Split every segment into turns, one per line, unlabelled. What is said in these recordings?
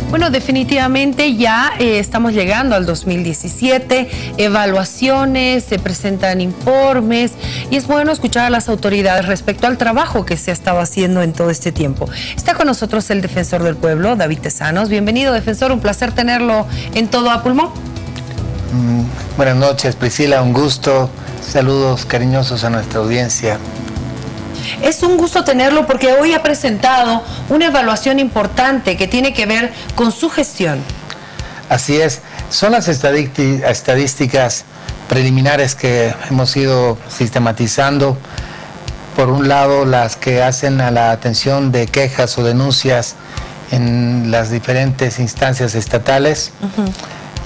Bueno, definitivamente ya estamos llegando al 2017, evaluaciones, se presentan informes y es bueno escuchar a las autoridades respecto al trabajo que se ha estado haciendo en todo este tiempo. Está con nosotros el defensor del pueblo, David Tezanos. Bienvenido, defensor, un placer tenerlo en Todo a Pulmón.
Buenas noches, Priscila, un gusto. Saludos cariñosos a nuestra audiencia.
Es un gusto tenerlo porque hoy ha presentado una evaluación importante que tiene que ver con su gestión.
Así es, son las estadísticas preliminares que hemos ido sistematizando. Por un lado, las que hacen a la atención de quejas o denuncias en las diferentes instancias estatales.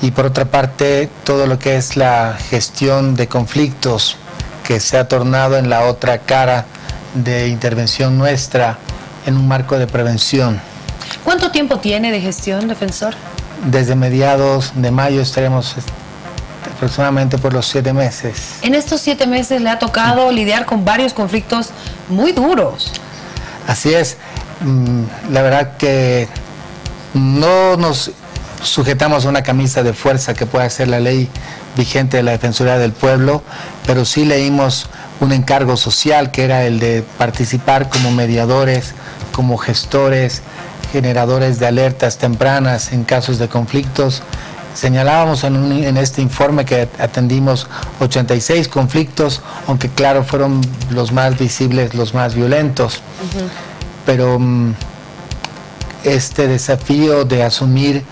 Y por otra parte, todo lo que es la gestión de conflictos que se ha tornado en la otra cara de intervención nuestra en un marco de prevención.
¿Cuánto tiempo tiene de gestión, defensor?
Desde mediados de mayo estaremos aproximadamente por los 7 meses.
En estos 7 meses le ha tocado lidiar con varios conflictos muy duros.
Así es, la verdad que no nos sujetamos a una camisa de fuerza que pueda ser la ley vigente de la Defensoría del Pueblo, pero sí leímos un encargo social que era el de participar como mediadores, como gestores, generadores de alertas tempranas en casos de conflictos. Señalábamos en este informe que atendimos 86 conflictos, aunque claro fueron los más visibles, los más violentos. Pero este desafío de asumir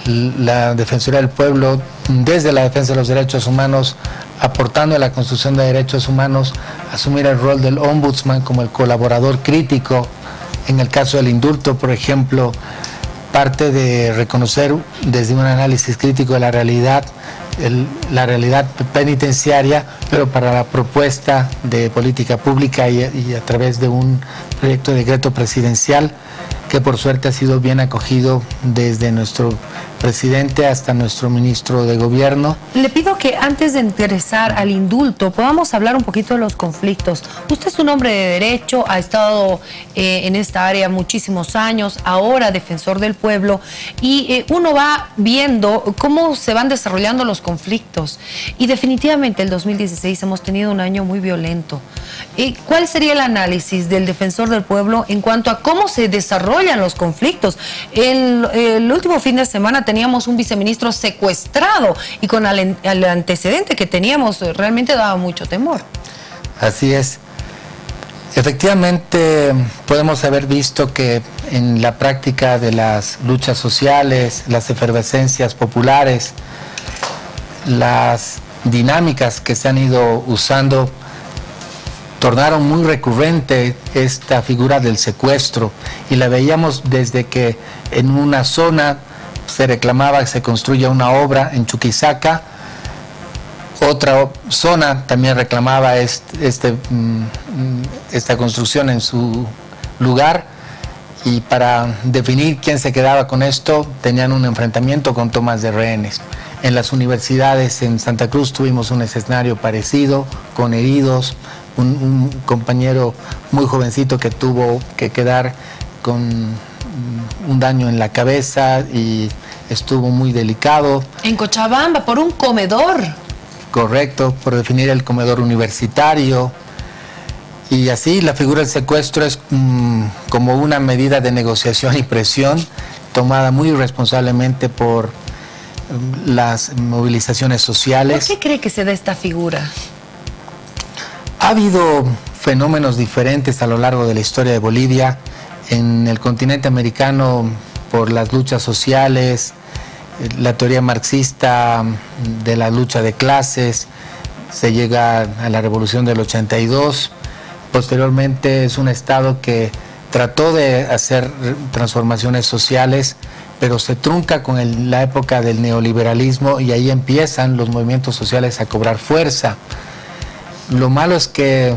la Defensoría del Pueblo desde la defensa de los derechos humanos, aportando a la construcción de derechos humanos, asumir el rol del ombudsman como el colaborador crítico. En el caso del indulto, por ejemplo, parte de reconocer desde un análisis crítico de la realidad penitenciaria, pero para la propuesta de política pública y a través de un proyecto de decreto presidencial que por suerte ha sido bien acogido desde nuestro presidente hasta nuestro ministro de Gobierno.
Le pido que antes de ingresar al indulto podamos hablar un poquito de los conflictos. Usted es un hombre de derecho, ha estado en esta área muchísimos años, ahora defensor del pueblo, y uno va viendo cómo se van desarrollando los conflictos. Y definitivamente el 2016 hemos tenido un año muy violento. ¿Cuál sería el análisis del defensor del pueblo en cuanto a cómo se desarrollan los conflictos? El último fin de semana teníamos un viceministro secuestrado y con el antecedente que teníamos realmente daba mucho temor.
Así es. Efectivamente podemos haber visto que en la práctica de las luchas sociales, las efervescencias populares, las dinámicas que se han ido usando, tornaron muy recurrente esta figura del secuestro y la veíamos desde que en una zona se reclamaba que se construya una obra en Chuquisaca, otra zona también reclamaba esta construcción en su lugar, y para definir quién se quedaba con esto tenían un enfrentamiento con tomas de rehenes. En las universidades en Santa Cruz tuvimos un escenario parecido, con heridos, un compañero muy jovencito que tuvo que quedar con un daño en la cabeza y estuvo muy delicado.
En Cochabamba, por un comedor.
Correcto, por definir el comedor universitario. Y así la figura del secuestro es como una medida de negociación y presión tomada muy irresponsablemente por las movilizaciones sociales.
¿Por qué cree que se da esta figura?
Ha habido fenómenos diferentes a lo largo de la historia de Bolivia. En el continente americano, por las luchas sociales, la teoría marxista de la lucha de clases, se llega a la revolución del 82. Posteriormente es un estado que trató de hacer transformaciones sociales, pero se trunca con la época del neoliberalismo y ahí empiezan los movimientos sociales a cobrar fuerza. Lo malo es que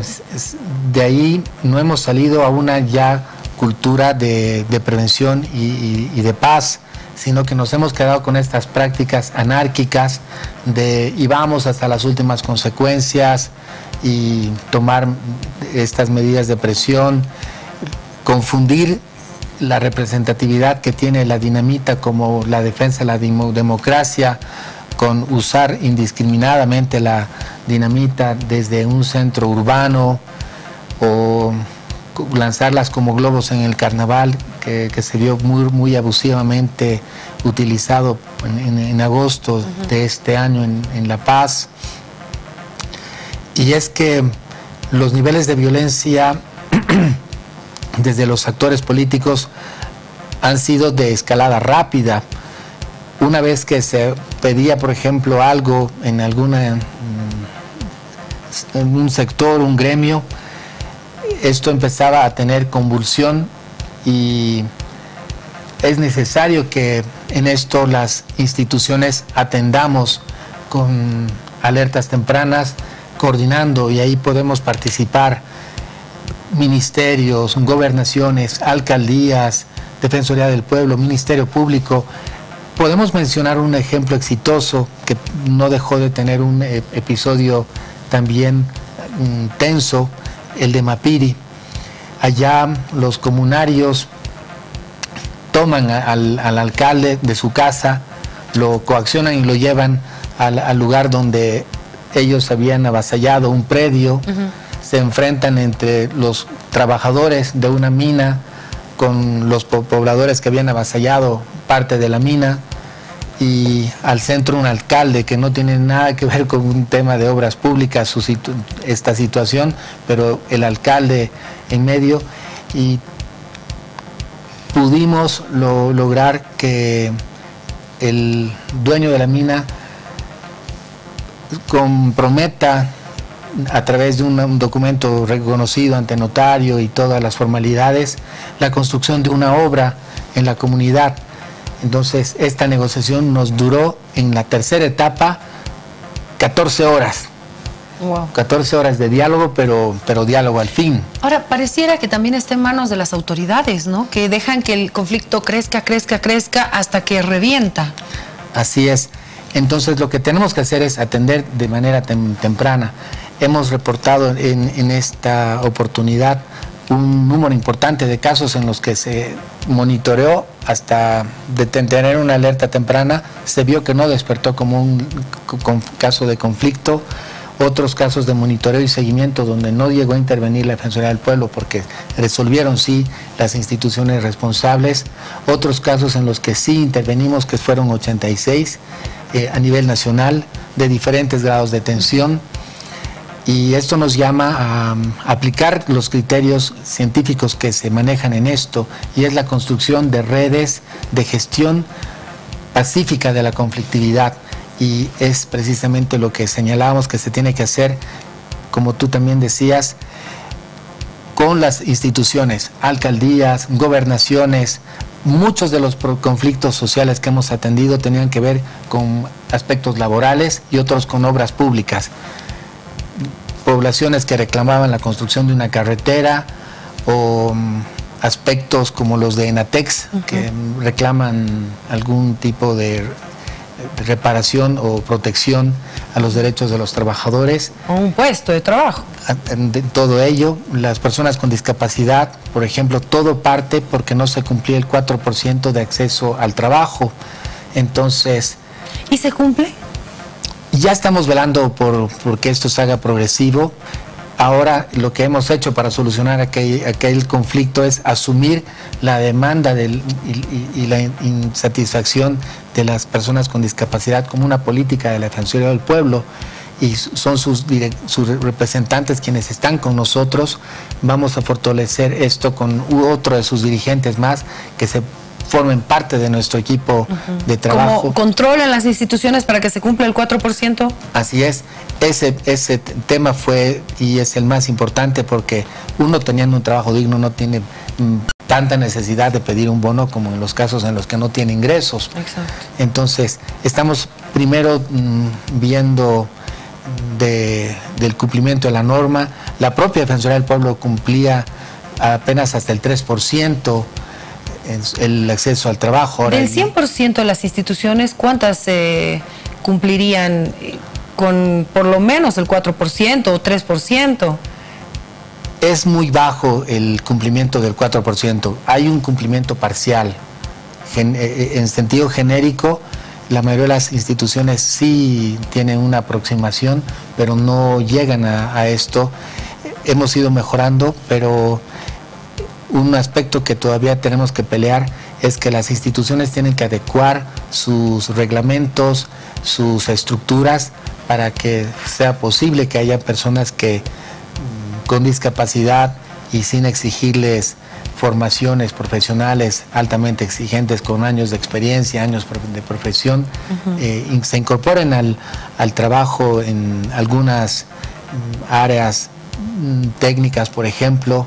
de ahí no hemos salido a una ya cultura de prevención y de paz, sino que nos hemos quedado con estas prácticas anárquicas y vamos hasta las últimas consecuencias y tomar estas medidas de presión, confundir la representatividad que tiene la dinamita como la defensa de la democracia, con usar indiscriminadamente la dinamita desde un centro urbano o lanzarlas como globos en el carnaval, que se vio muy abusivamente utilizado en agosto de este año en La Paz. Y es que los niveles de violencia desde los actores políticos han sido de escalada rápida. Una vez que se pedía, por ejemplo, algo en un sector, un gremio, esto empezaba a tener convulsión, y es necesario que en esto las instituciones atendamos con alertas tempranas, coordinando, y ahí podemos participar ministerios, gobernaciones, alcaldías, Defensoría del Pueblo, Ministerio Público. Podemos mencionar un ejemplo exitoso que no dejó de tener un episodio también tenso, el de Mapiri. Allá los comunarios toman al alcalde de su casa, lo coaccionan y lo llevan al lugar donde ellos habían avasallado un predio. Se enfrentan entre los trabajadores de una mina con los pobladores que habían avasallado parte de la mina, y al centro un alcalde que no tiene nada que ver con un tema de obras públicas, esta situación, pero el alcalde en medio, y pudimos lograr que el dueño de la mina comprometa a través de un documento reconocido ante notario y todas las formalidades, la construcción de una obra en la comunidad. Entonces, esta negociación nos duró, en la tercera etapa, 14 horas.
Wow.
14 horas de diálogo, pero diálogo al fin.
Ahora, pareciera que también está en manos de las autoridades, ¿no? Que dejan que el conflicto crezca hasta que revienta.
Así es. Entonces, lo que tenemos que hacer es atender de manera temprana. Hemos reportado en esta oportunidad un número importante de casos en los que se monitoreó hasta de tener una alerta temprana. Se vio que no despertó como un caso de conflicto. Otros casos de monitoreo y seguimiento donde no llegó a intervenir la Defensoría del Pueblo porque resolvieron sí las instituciones responsables. Otros casos en los que sí intervenimos, que fueron 86 a nivel nacional, de diferentes grados de tensión. Y esto nos llama a aplicar los criterios científicos que se manejan en esto, y es la construcción de redes de gestión pacífica de la conflictividad. Y es precisamente lo que señalábamos que se tiene que hacer, como tú también decías, con las instituciones, alcaldías, gobernaciones. Muchos de los conflictos sociales que hemos atendido tenían que ver con aspectos laborales y otros con obras públicas. Poblaciones que reclamaban la construcción de una carretera, o aspectos como los de Enatex, que reclaman algún tipo de reparación o protección a los derechos de los trabajadores.
O un puesto de trabajo.
De todo ello, las personas con discapacidad, por ejemplo, todo parte porque no se cumplía el 4% de acceso al trabajo. Entonces...
¿Y se cumple?
Ya estamos velando por que esto se haga progresivo. Ahora lo que hemos hecho para solucionar aquel conflicto es asumir la demanda y la insatisfacción de las personas con discapacidad como una política de la Defensoría del Pueblo, y son sus representantes quienes están con nosotros. Vamos a fortalecer esto con otro de sus dirigentes más que se formen parte de nuestro equipo de trabajo.
¿Cómo controlan las instituciones para que se cumpla el 4%?
Así es. Ese tema fue y es el más importante, porque uno, teniendo un trabajo digno, no tiene tanta necesidad de pedir un bono como en los casos en los que no tiene ingresos.
Exacto.
Entonces, estamos primero viendo del cumplimiento de la norma. La propia Defensoría del Pueblo cumplía apenas hasta el 3% el acceso al trabajo. Ahora,
del 100% de las instituciones, ¿cuántas cumplirían con por lo menos el 4% o 3%?
es muy bajo el cumplimiento del 4%. Hay un cumplimiento parcial. En sentido genérico, la mayoría de las instituciones sí tienen una aproximación, pero no llegan a esto. Hemos ido mejorando, pero un aspecto que todavía tenemos que pelear es que las instituciones tienen que adecuar sus reglamentos, sus estructuras, para que sea posible que haya personas que con discapacidad y sin exigirles formaciones profesionales altamente exigentes con años de experiencia, años de profesión, se incorporen al trabajo en algunas áreas técnicas, por ejemplo.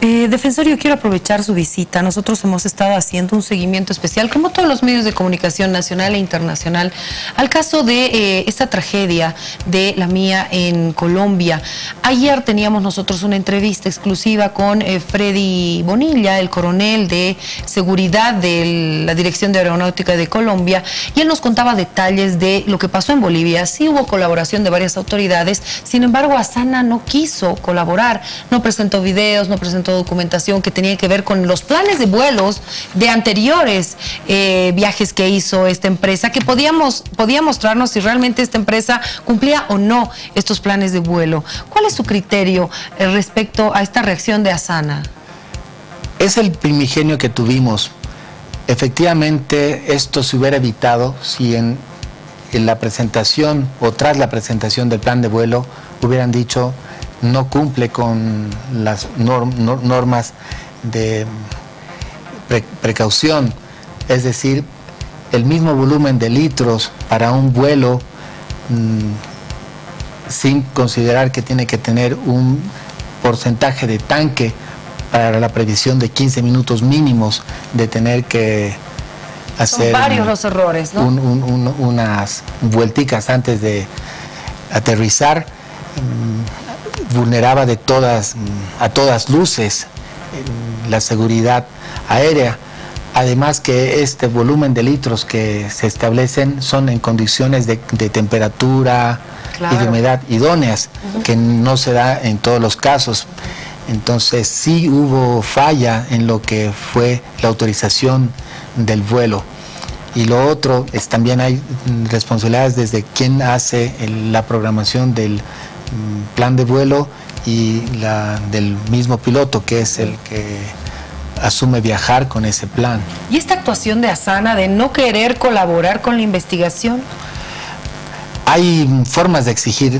Defensor, yo quiero aprovechar su visita. Nosotros hemos estado haciendo un seguimiento especial, como todos los medios de comunicación nacional e internacional, al caso de esta tragedia de la mía en Colombia. Ayer teníamos nosotros una entrevista exclusiva con Freddy Bonilla, el coronel de seguridad de la Dirección de Aeronáutica de Colombia, y él nos contaba detalles de lo que pasó en Bolivia. Sí hubo colaboración de varias autoridades, sin embargo Asana no quiso colaborar, no presentó videos, no presentó documentación que tenía que ver con los planes de vuelos de anteriores viajes que hizo esta empresa, que podía mostrarnos si realmente esta empresa cumplía o no estos planes de vuelo. ¿Cuál es su criterio respecto a esta reacción de Asana?
Es el primigenio que tuvimos. Efectivamente, esto se hubiera evitado si en la presentación o tras la presentación del plan de vuelo hubieran dicho: no cumple con las normas de precaución, es decir, el mismo volumen de litros para un vuelo, sin considerar que tiene que tener un porcentaje de tanque para la previsión de 15 minutos mínimos de tener que hacer...
Son varios los errores, ¿no?
Unas vuelticas antes de aterrizar. Vulneraba a todas luces la seguridad aérea. Además que este volumen de litros que se establecen son en condiciones de temperatura, claro, y de humedad idóneas, que no se da en todos los casos. Entonces sí hubo falla en lo que fue la autorización del vuelo. Y lo otro es también hay responsabilidades desde quien hace la programación del plan de vuelo y del mismo piloto, que es el que asume viajar con ese plan.
¿Y esta actuación de Asana de no querer colaborar con la investigación?
Hay formas de exigir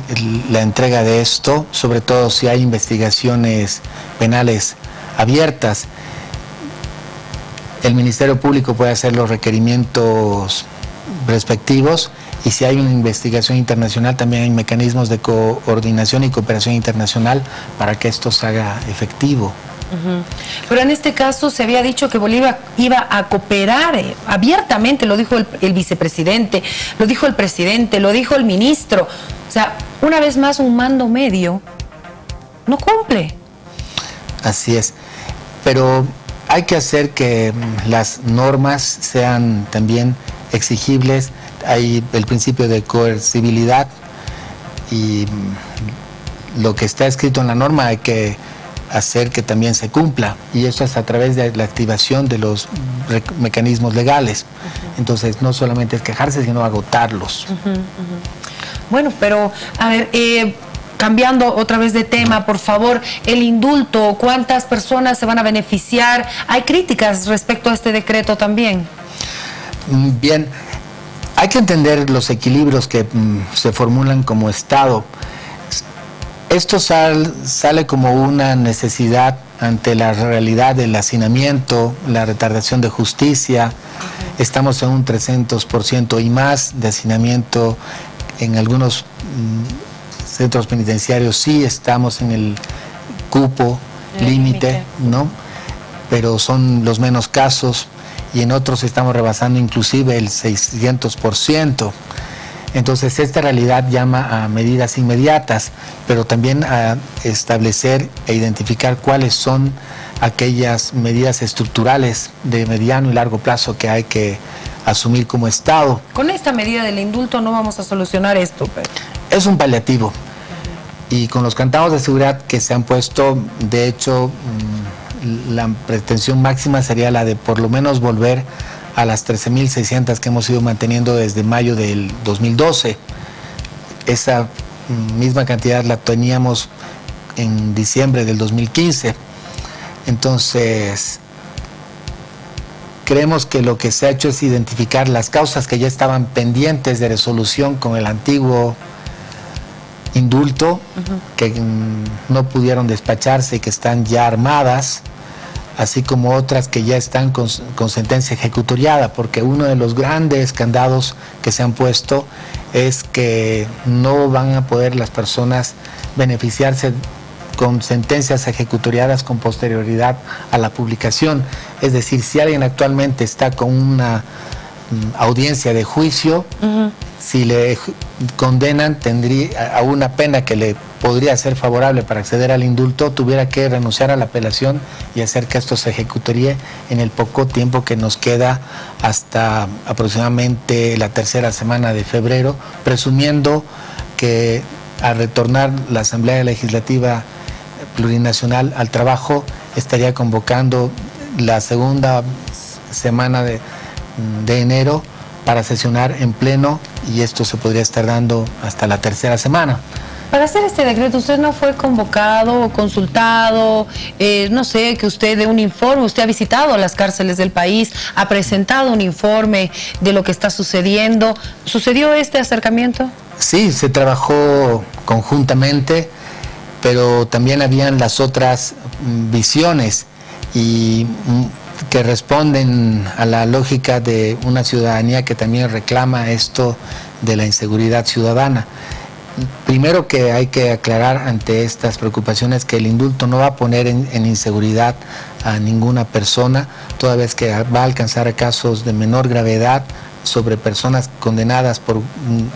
la entrega de esto, sobre todo si hay investigaciones penales abiertas. El Ministerio Público puede hacer los requerimientos respectivos, y si hay una investigación internacional también hay mecanismos de coordinación y cooperación internacional para que esto se haga efectivo.
Pero en este caso se había dicho que Bolivia iba a cooperar abiertamente, lo dijo el vicepresidente, lo dijo el presidente, lo dijo el ministro. O sea, una vez más un mando medio no cumple.
Así es, pero hay que hacer que las normas sean también exigibles. Hay el principio de coercibilidad y lo que está escrito en la norma hay que hacer que también se cumpla, y eso es a través de la activación de los mecanismos legales. Entonces no solamente es quejarse, sino agotarlos.
Bueno, pero a ver, cambiando otra vez de tema, por favor, el indulto, ¿cuántas personas se van a beneficiar? Hay críticas respecto a este decreto también.
Bien, hay que entender los equilibrios que se formulan como Estado. Esto sale como una necesidad ante la realidad del hacinamiento, la retardación de justicia. Estamos en un 300% y más de hacinamiento. En algunos centros penitenciarios sí estamos en el cupo límite, ¿no? Pero son los menos casos, y en otros estamos rebasando inclusive el 600%. Entonces esta realidad llama a medidas inmediatas, pero también a establecer e identificar cuáles son aquellas medidas estructurales de mediano y largo plazo que hay que asumir como Estado.
Con esta medida del indulto no vamos a solucionar esto, Pedro.
Es un paliativo. Y con los candados de seguridad que se han puesto, de hecho, la pretensión máxima sería la de por lo menos volver a las 13.600 que hemos ido manteniendo desde mayo del 2012. Esa misma cantidad la teníamos en diciembre del 2015. Entonces, creemos que lo que se ha hecho es identificar las causas que ya estaban pendientes de resolución con el antiguo indulto, que no pudieron despacharse y que están ya armadas, así como otras que ya están con sentencia ejecutoriada, porque uno de los grandes candados que se han puesto es que no van a poder las personas beneficiarse con sentencias ejecutoriadas con posterioridad a la publicación. Es decir, si alguien actualmente está con una audiencia de juicio, si le condenan, tendría a una pena que le podría ser favorable para acceder al indulto, tuviera que renunciar a la apelación y hacer que esto se ejecutaría en el poco tiempo que nos queda hasta aproximadamente la tercera semana de febrero, presumiendo que al retornar la Asamblea Legislativa Plurinacional al trabajo estaría convocando la segunda semana de enero para sesionar en pleno, y esto se podría estar dando hasta la tercera semana.
Para hacer este decreto, ¿usted no fue convocado o consultado? No sé, que usted dé un informe. Usted ha visitado las cárceles del país, ha presentado un informe de lo que está sucediendo. ¿Sucedió este acercamiento? Sí, se trabajó conjuntamente, pero también habían las otras visiones y que responden a la lógica de una ciudadanía que también reclama esto de la inseguridad ciudadana. Primero, que hay que aclarar ante estas preocupaciones que el indulto no va a poner en inseguridad a ninguna persona, toda vez que va a alcanzar a casos de menor gravedad sobre personas condenadas por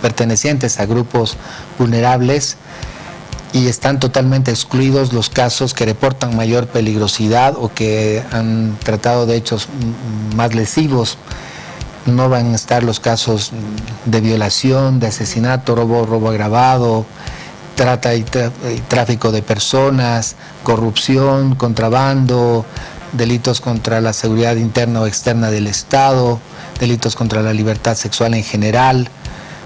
pertenecientes a grupos vulnerables, y están totalmente excluidos los casos que reportan mayor peligrosidad o que han tratado de hechos más lesivos. No van a estar los casos de violación, de asesinato, robo agravado, trata y tráfico de personas, corrupción, contrabando, delitos contra la seguridad interna o externa del Estado, delitos contra la libertad sexual en general.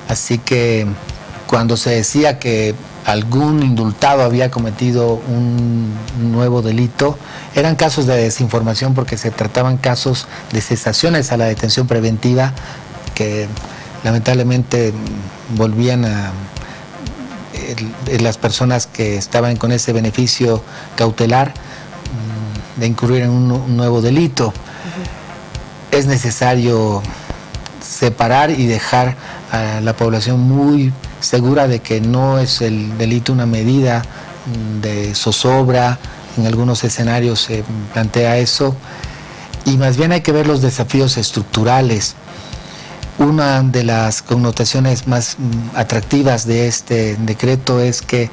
Así que cuando se decía que algún indultado había cometido un nuevo delito, eran casos de desinformación, porque se trataban casos de cesaciones a la detención preventiva que lamentablemente volvían a las personas que estaban con ese beneficio cautelar de incurrir en un nuevo delito. Es necesario separar y dejar a la población muy segura de que no es el delito una medida de zozobra. En algunos escenarios se plantea eso, y más bien hay que ver los desafíos estructurales. Una de las connotaciones más atractivas de este decreto es que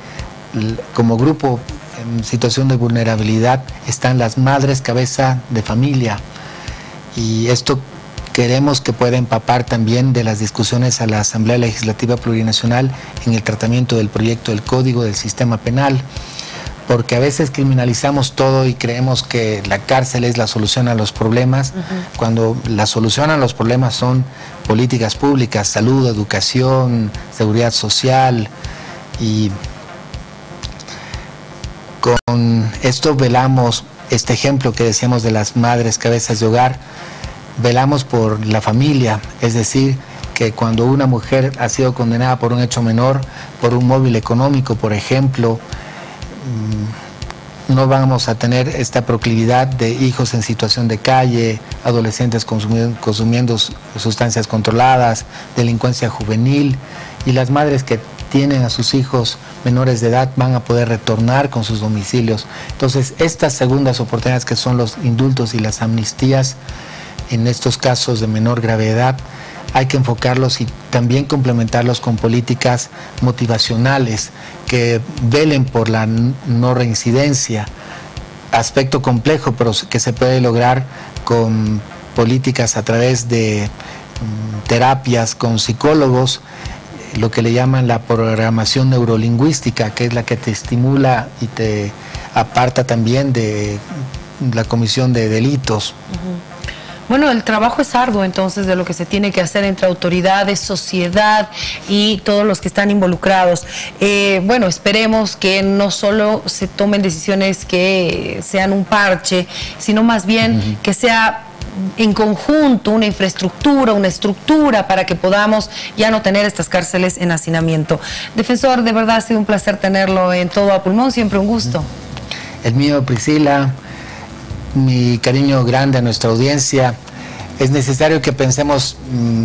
como grupo en situación de vulnerabilidad están las madres cabeza de familia, y esto queremos que pueda empapar también de las discusiones a la Asamblea Legislativa Plurinacional en el tratamiento del proyecto del Código del Sistema Penal, porque a veces criminalizamos todo y creemos que la cárcel es la solución a los problemas, cuando la solución a los problemas son políticas públicas, salud, educación, seguridad social. Y con esto velamos, este ejemplo que decíamos de las madres cabezas de hogar, velamos por la familia, es decir, que cuando una mujer ha sido condenada por un hecho menor, por un móvil económico, por ejemplo, no vamos a tener esta proclividad de hijos en situación de calle, adolescentes consumiendo sustancias controladas, delincuencia juvenil, y las madres que tienen a sus hijos menores de edad van a poder retornar con sus domicilios. Entonces, estas segundas oportunidades, que son los indultos y las amnistías, en estos casos de menor gravedad, hay que enfocarlos y también complementarlos con políticas motivacionales que velen por la no reincidencia. Aspecto complejo, pero que se puede lograr con políticas a través de terapias con psicólogos,
lo que le llaman la programación neurolingüística, que es la que te estimula y te aparta también de la comisión de delitos.
Bueno, el trabajo es arduo entonces de lo que se tiene que hacer entre autoridades, sociedad y todos los que están involucrados. Bueno, esperemos que no solo se tomen decisiones que sean un parche, sino más bien que sea en conjunto una infraestructura, una estructura para que podamos ya no tener estas cárceles en hacinamiento. Defensor, de verdad ha sido un placer tenerlo en Todo a Pulmón, siempre un gusto.
El mío, Priscila. Mi cariño grande a nuestra audiencia. Es necesario que pensemos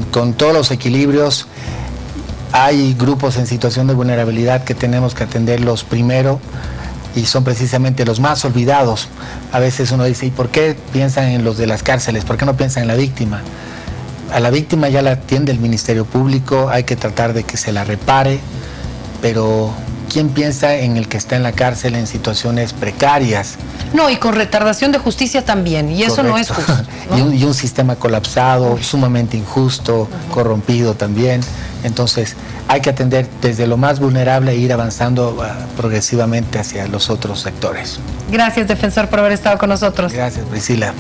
con todos los equilibrios. Hay grupos en situación de vulnerabilidad que tenemos que atenderlos primero y son precisamente los más olvidados. A veces uno dice, ¿y por qué piensan en los de las cárceles? ¿Por qué no piensan en la víctima? A la víctima ya la atiende el Ministerio Público, hay que tratar de que se la repare, pero ¿quién piensa en el que está en la cárcel en situaciones precarias?
No, y con retardación de justicia también, y eso no es justo, ¿no?
Y un sistema colapsado, sumamente injusto, corrompido también. Entonces, hay que atender desde lo más vulnerable e ir avanzando progresivamente hacia los otros sectores.
Gracias, defensor, por haber estado con nosotros.
Gracias, Priscila.